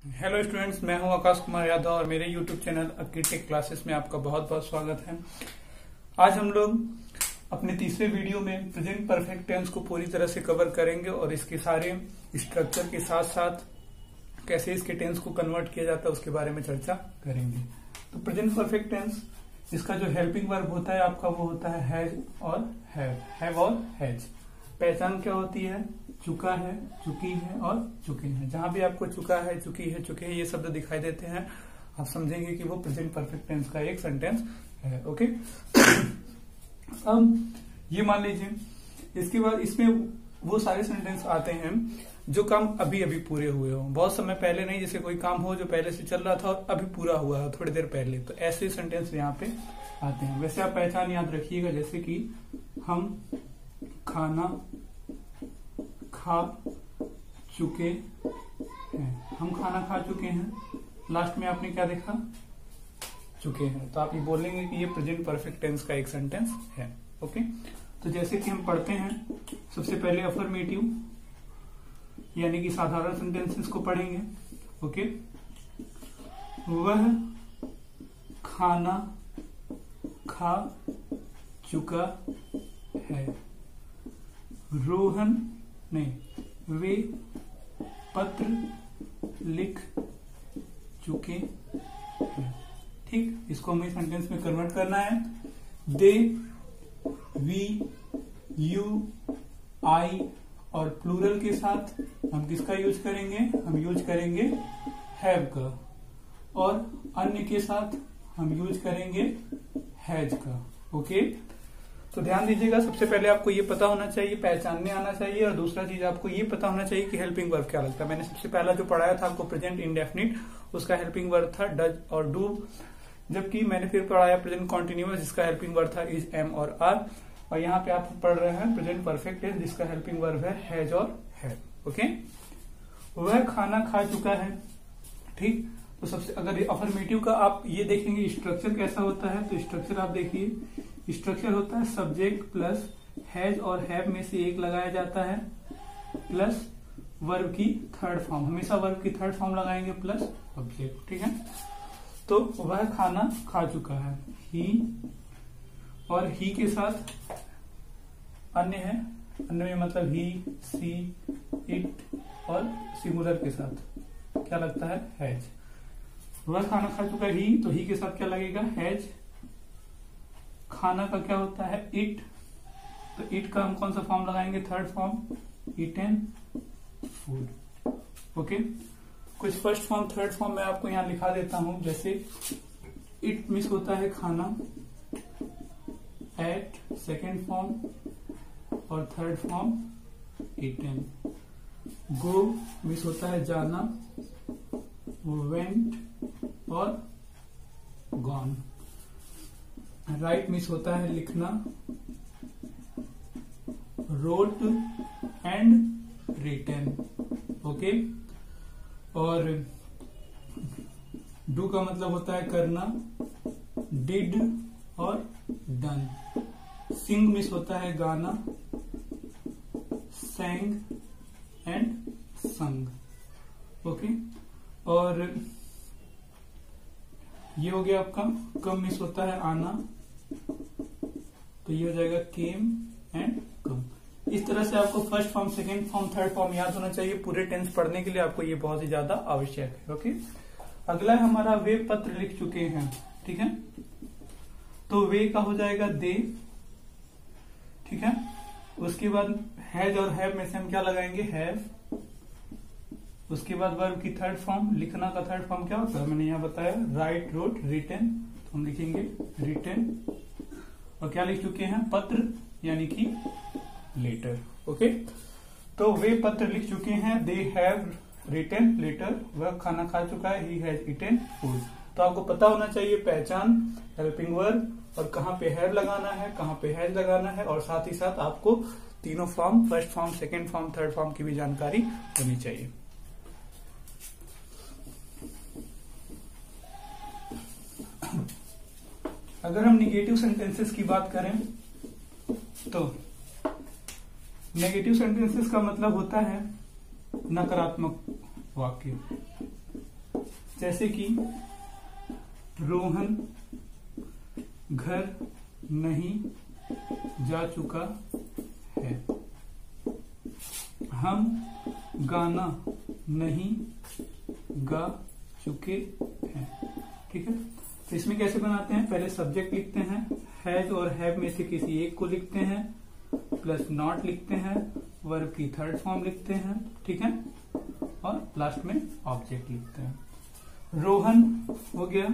Hello students, मैं हूं आकाश कुमार यादव और मेरे यूट्यूब चैनल टेक क्लासेस में आपका बहुत बहुत स्वागत है। आज हम लोग अपने तीसरे वीडियो में प्रेजेंट परफेक्ट टेंस को पूरी तरह से कवर करेंगे और इसके सारे स्ट्रक्चर के साथ साथ कैसे इसके टेंस को कन्वर्ट किया जाता है उसके बारे में चर्चा करेंगे। तो प्रेजेंट परफेक्ट टेंस, इसका जो हेल्पिंग वर्ब होता है आपका वो होता है हैज और हैव और हैज। पहचान क्या होती है? चुका है, चुकी है और चुके हैं। जहां भी आपको चुका है, चुकी है, चुके हैं ये शब्द दिखाई देते हैं, आप समझेंगे कि वो प्रेजेंट परफेक्ट टेंस का एक सेंटेंस है। ओके। अब ये मान लीजिए, इसके बाद इसमें वो सारे सेंटेंस आते हैं जो काम अभी अभी पूरे हुए हो, बहुत समय पहले नहीं। जैसे कोई काम हो जो पहले से चल रहा था और अभी पूरा हुआ है थोड़ी देर पहले, तो ऐसे सेंटेंस यहाँ पे आते हैं। वैसे आप पहचान याद रखिएगा, जैसे कि हम खाना खा चुके हैं। हम खाना खा चुके हैं, लास्ट में आपने क्या देखा? चुके हैं। तो आप ये बोलेंगे कि ये प्रेजेंट परफेक्ट टेंस का एक सेंटेंस है। ओके। तो जैसे कि हम पढ़ते हैं, सबसे पहले अफर्मेटिव यानी कि साधारण सेंटेंसेस को पढ़ेंगे। ओके। वह खाना खा चुका है। रोहन नहीं, वे पत्र लिख चुके हैं। ठीक, इसको हमें सेंटेंस में कन्वर्ट करना है। दे, वी, यू, आई और प्लूरल के साथ हम किसका यूज करेंगे? हम यूज करेंगे हैव का, और अन्य के साथ हम यूज करेंगे हैज का। ओके। तो ध्यान दीजिएगा, सबसे पहले आपको ये पता होना चाहिए, पहचानने आना चाहिए, और दूसरा चीज आपको ये पता होना चाहिए कि हेल्पिंग वर्ब क्या लगता है। मैंने सबसे पहला जो पढ़ाया था आपको प्रेजेंट इंडेफिनिट, उसका हेल्पिंग वर्ब था डज और डू, जबकि मैंने फिर पढ़ाया प्रेजेंट कॉन्टिन्यूअस जिसका हेल्पिंग वर्ब था इज, एम और आर, और यहाँ पे आप पढ़ रहे हैं प्रेजेंट परफेक्ट टेंस जिसका हेल्पिंग वर्ब है हैज और हैव। ओके। वह खाना खा चुका है। ठीक। तो सबसे अगर अफर्मेटिव का आप ये देखेंगे स्ट्रक्चर कैसा होता है, तो स्ट्रक्चर आप देखिए, स्ट्रक्चर होता है सब्जेक्ट प्लस हैज और हैव में से एक लगाया जाता है प्लस वर्ब की थर्ड फॉर्म। हमेशा वर्ब की थर्ड फॉर्म लगाएंगे प्लस ऑब्जेक्ट। ठीक है। तो वह खाना खा चुका है, ही, और ही के साथ अन्य है, अन्य में मतलब ही, सी, इट और सिंगुलर के साथ क्या लगता है? हैज। वह खाना खा चुका है, ही, तो ही के साथ क्या लगेगा? हैज। खाना का क्या होता है? इट, तो इट का हम कौन सा फॉर्म लगाएंगे? Third form, eaten, food. Okay. कुछ फर्स्ट फॉर्म थर्ड फॉर्म मैं आपको यहां लिखा देता हूं। जैसे इट मिस होता है खाना, एट सेकेंड फॉर्म और थर्ड फॉर्म ईटन। गो मिस होता है जाना, वेंट और गॉन। राइट मिस होता है लिखना, रोट एंड रिटन। ओके। और डू का मतलब होता है करना, डिड और डन। सिंग मिस होता है गाना, sang एंड संग। ओके। और ये हो गया आपका कम मिस होता है आना, तो ये हो जाएगा केम एंड कम। इस तरह से आपको first form, second form, third form याद होना चाहिए। पूरे टेंस पढ़ने के लिए आपको ये बहुत ही ज्यादा आवश्यक है। ओके। अगला हमारा वे पत्र लिख चुके हैं। ठीक है। तो वे का हो जाएगा दे। ठीक है। उसके बाद हैज और हैव में से हम क्या लगाएंगे? हैव। उसके बाद वर्ब की थर्ड फॉर्म, लिखना का थर्ड फॉर्म क्या होता है मैंने यहाँ बताया? Write, wrote, written. तो हम लिखेंगे रिटन। और क्या लिख चुके हैं? पत्र यानी कि लेटर। ओके। तो वे पत्र लिख चुके हैं, दे हैव रिटन लेटर। वह खाना खा चुका है, ही हैज ईटन फूड। तो आपको पता होना चाहिए पहचान, हेल्पिंग वर्ब, और कहाँ पे हैव लगाना है, कहाँ पे हैज लगाना है, और साथ ही साथ आपको तीनों form, first form, second form, third form की भी जानकारी होनी चाहिए। अगर हम निगेटिव सेंटेंसेस की बात करें तो नेगेटिव सेंटेंसेस का मतलब होता है नकारात्मक वाक्य। जैसे कि रोहन घर नहीं जा चुका है, हम गाना नहीं गा चुके हैं। ठीक है, तो इसमें कैसे बनाते हैं, पहले सब्जेक्ट लिखते हैं, हैज और हैव में से किसी एक को लिखते हैं, प्लस नॉट लिखते हैं, वर्ब की थर्ड फॉर्म लिखते हैं। ठीक है, और लास्ट में ऑब्जेक्ट लिखते हैं। रोहन हो गया,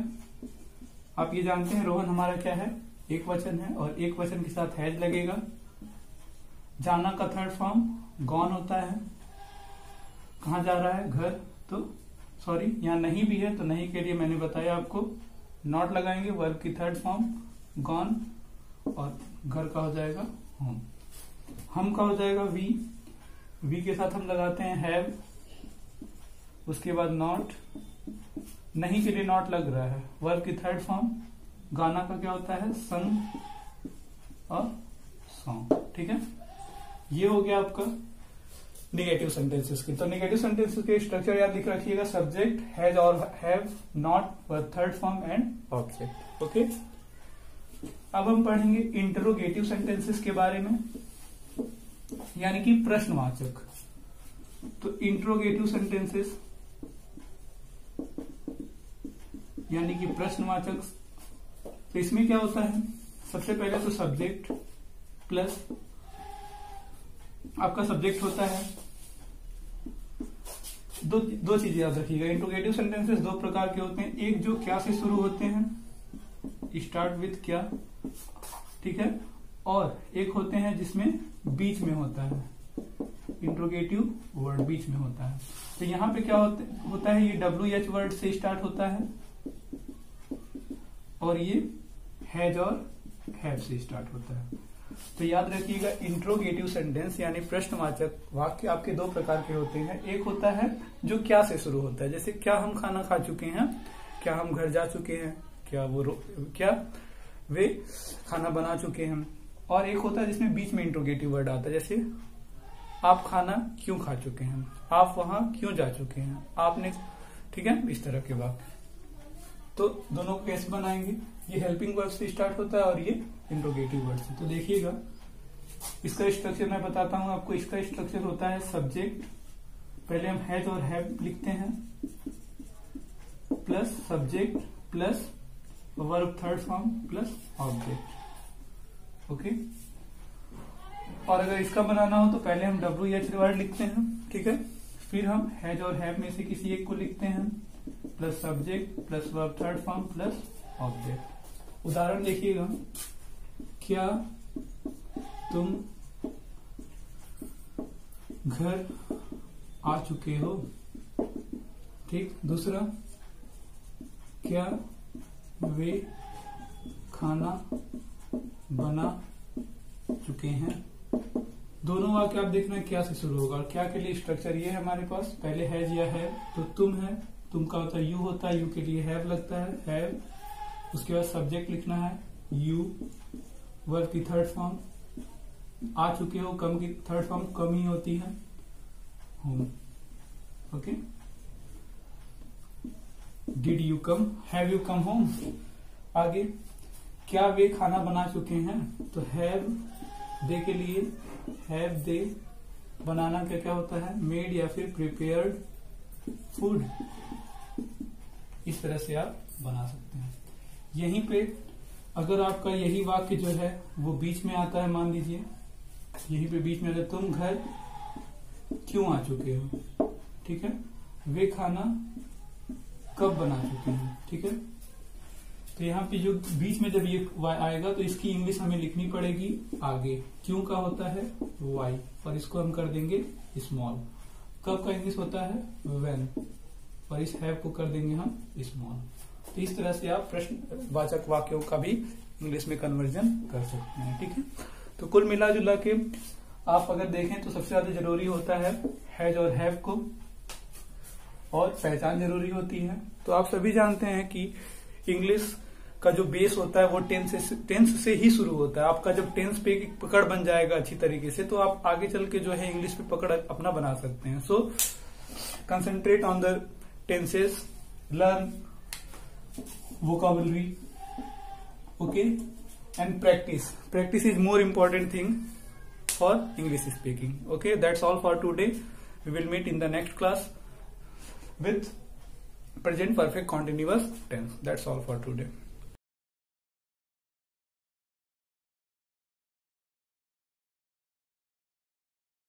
आप ये जानते हैं रोहन हमारा क्या है, एक वचन है और एक वचन के साथ हैज लगेगा। जाना का थर्ड फॉर्म गॉन होता है, कहाँ जा रहा है, घर, तो सॉरी यहाँ नहीं भी है तो नहीं के लिए मैंने बताया आपको नॉट लगाएंगे, वर्ब की थर्ड फॉर्म गॉन, और घर का हो जाएगा होम। हम का हो जाएगा वी के साथ हम लगाते हैं हैव, उसके बाद नॉट, नहीं के लिए नॉट लग रहा है, वर्ब की थर्ड फॉर्म। गाना का क्या होता है, संग और सॉन्ग। ठीक है, ये हो गया आपका नेगेटिव सेंटेंसेस की। तो नेगेटिव सेंटेंसेस के स्ट्रक्चर याद लिख रखिएगा, सब्जेक्ट, हैज और have, not, verb third form and object. Okay, अब हम पढ़ेंगे इंटरोगेटिव सेंटेंसेस के बारे में, यानी कि प्रश्नवाचक। तो इंटरोगेटिव सेंटेंसेस यानी कि प्रश्नवाचक, तो इसमें क्या होता है, सबसे पहले तो सब्जेक्ट प्लस आपका सब्जेक्ट होता है। दो चीजें याद रखिएगा, इंटरोगेटिव सेंटेंसेस दो प्रकार के होते हैं, एक जो क्या से शुरू होते हैं, स्टार्ट विथ क्या, ठीक है, और एक होते हैं जिसमें बीच में होता है, इंटरोगेटिव वर्ड बीच में होता है। तो यहाँ पे क्या होता है, ये WH वर्ड से स्टार्ट होता है और ये हैज और हैव से स्टार्ट होता है। तो याद रखिएगा, इंट्रोगेटिव सेंटेंस यानी प्रश्नवाचक वाक्य आपके दो प्रकार के होते हैं। एक होता है जो क्या से शुरू होता है, जैसे क्या हम खाना खा चुके हैं, क्या हम घर जा चुके हैं, क्या वे खाना बना चुके हैं। और एक होता है जिसमें बीच में इंट्रोगेटिव वर्ड आता है, जैसे आप खाना क्यों खा चुके हैं, आप वहां क्यों जा चुके हैं, आपने, ठीक है, इस तरह के वाक्य। तो दोनों को कैसे बनाएंगे, ये हेल्पिंग वर्ब से स्टार्ट होता है और ये इंट्रोगेटिव वर्ड से। तो देखिएगा, इसका स्ट्रक्चर मैं बताता हूं आपको। इसका स्ट्रक्चर होता है सब्जेक्ट, पहले हम हैज और हैव लिखते हैं, plus subject plus verb third form plus object. Okay, और अगर इसका बनाना हो तो पहले हम WH वर्ड लिखते हैं, ठीक है, फिर हम हैज और हैव में से किसी एक को लिखते हैं, plus subject plus verb third form plus object. उदाहरण देखिएगा, क्या तुम घर आ चुके हो, ठीक। दूसरा, क्या वे खाना बना चुके हैं। दोनों वाक्य आप देखना क्या से शुरू होगा, और क्या के लिए स्ट्रक्चर ये है हमारे पास, पहले हैज या है, तो तुम है, तुम का होता है यू होता है, यू के लिए हैव लगता है, हैव, उसके बाद सब्जेक्ट लिखना है यू, वर्ब की थर्ड फॉर्म, आ चुके हो, कम की थर्ड फॉर्म कम ही होती है, home. Okay, did you come, have you come home. आगे, क्या वे खाना बना चुके हैं, तो हैव दे के लिए हैव दे, बनाना क्या क्या होता है, मेड या फिर प्रिपेयर्ड फूड। इस तरह से आप बना सकते हैं। यहीं पे अगर आपका यही वाक्य जो है वो बीच में आता है, मान लीजिए यहीं पे बीच में आता है, तुम घर क्यों आ चुके हो, ठीक है, वे खाना कब बना चुके हैं, ठीक है। तो यहाँ पे जो बीच में जब ये आएगा तो इसकी इंग्लिश हमें लिखनी पड़ेगी आगे, क्यों का होता है वाई, और इसको हम कर देंगे स्मॉल। कब का इंग्लिश होता है व्हेन, और इस हैव को कर देंगे हम स्मॉल। तो इस तरह से आप प्रश्नवाचक वाक्यों का भी इंग्लिश में कन्वर्जन कर सकते हैं, ठीक है। तो कुल मिला जुला के आप अगर देखें तो सबसे ज्यादा जरूरी होता है हैज और हैव को, और पहचान जरूरी होती है। तो आप सभी जानते हैं कि इंग्लिश का जो बेस होता है वो टेंस से ही शुरू होता है। आपका जब टेंस पे पकड़ बन जाएगा अच्छी तरीके से, तो आप आगे चल के जो है इंग्लिश पे पकड़ अपना बना सकते हैं। So concentrate on the tenses learn vocabulary, okay, and practice is more important thing for English speaking. Okay, that's all for today. We will meet in the next class with present perfect continuous tense. That's all for today.